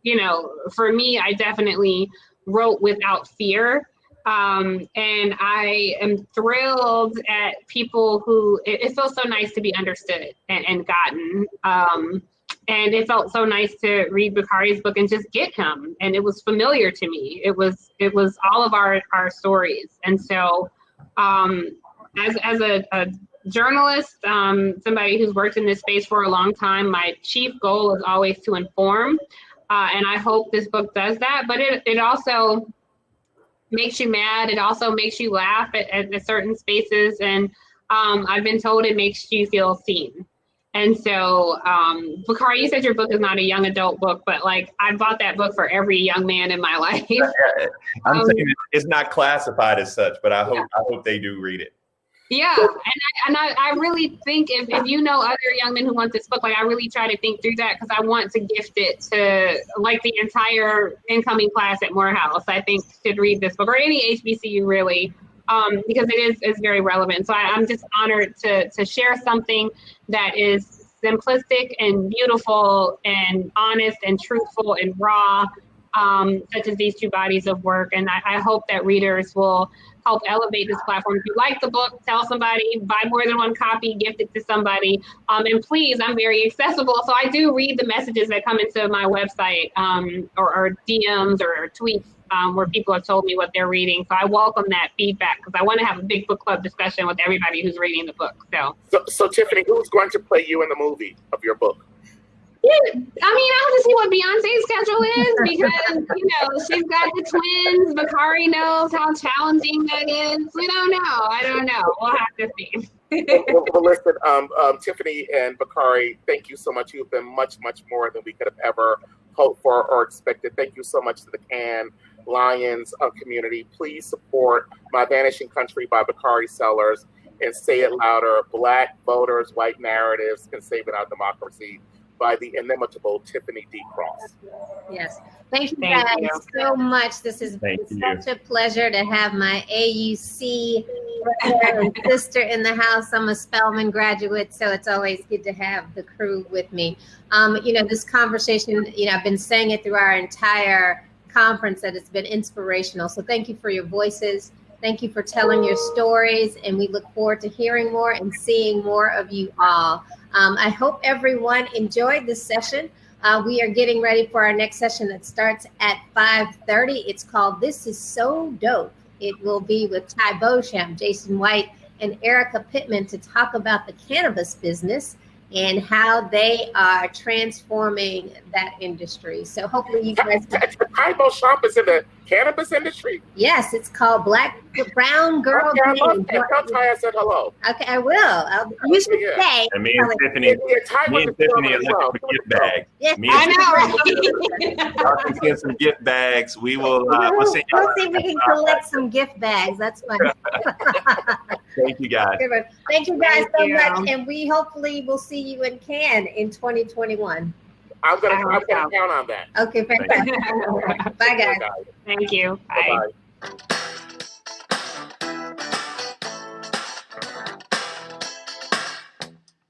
you know, for me, I definitely wrote without fear. And I am thrilled at people who, it feels so nice to be understood and gotten. And it felt so nice to read Bakari's book and just get him. And it was familiar to me. It was all of our stories. And so as a journalist, somebody who's worked in this space for a long time, my chief goal is always to inform. And I hope this book does that. But it also makes you mad. It also makes you laugh at certain spaces. And I've been told it makes you feel seen. And so, Bakari, you said your book is not a young adult book, but like I bought that book for every young man in my life. I'm saying it's not classified as such, but I hope they do read it. Yeah, and I really think if you know other young men who want this book, like I really try to think through that because I want to gift it to like the entire incoming class at Morehouse. I think should read this book, or any HBCU really, because it is very relevant. So I'm just honored to share something that is simplistic and beautiful and honest and truthful and raw, such as these two bodies of work. And I hope that readers will help elevate this platform. If you like the book, tell somebody, buy more than one copy, gift it to somebody. And please, I'm very accessible. So I do read the messages that come into my website or DMs or tweets where people have told me what they're reading. So I welcome that feedback because I want to have a big book club discussion with everybody who's reading the book. So Tiffany, who's going to play you in the movie of your book? Yeah, I mean, I have to see what Beyonce's schedule is because, you know, she's got the twins. Bakari knows how challenging that is. We don't know. I don't know. We'll have to see. Well, listen, Tiffany and Bakari, thank you so much. You've been much, much more than we could have ever hoped for or expected. Thank you so much to the Cannes Lions community. Please support My Vanishing Country by Bakari Sellers and Say It Louder, Black Voters, White Narratives, and Saving Our Democracy by the inimitable Tiffany D. Cross. Yes. Thank you guys so much. This has been such a pleasure to have my AUC brother and sister in the house. I'm a Spelman graduate, so it's always good to have the crew with me. You know, this conversation, you know, I've been saying it through our entire conference that it's been inspirational. So thank you for your voices. Thank you for telling your stories, and we look forward to hearing more and seeing more of you all. I hope everyone enjoyed this session. We are getting ready for our next session that starts at 5:30. It's called This Is So Dope. It will be with Ty Beauchamp, Jason White, and Erica Pittman to talk about the cannabis business and how they are transforming that industry. So hopefully you guys... Ty Beauchamp is in the cannabis industry? Yes, it's called Brown Girl Game. Tell Ty I said hello. Okay, I will. You should say. And me and Tiffany are looking for gift bags. Yes, I know, right? Y'all can send some gift bags. We will. We'll see if we can collect some gift bags. That's fun. Thank you, guys. Thank you guys so much, and we hopefully will see you in Cannes in 2021. I'm gonna count on that. Okay, fantastic. Bye, guys. Thank you. Bye. Bye-bye.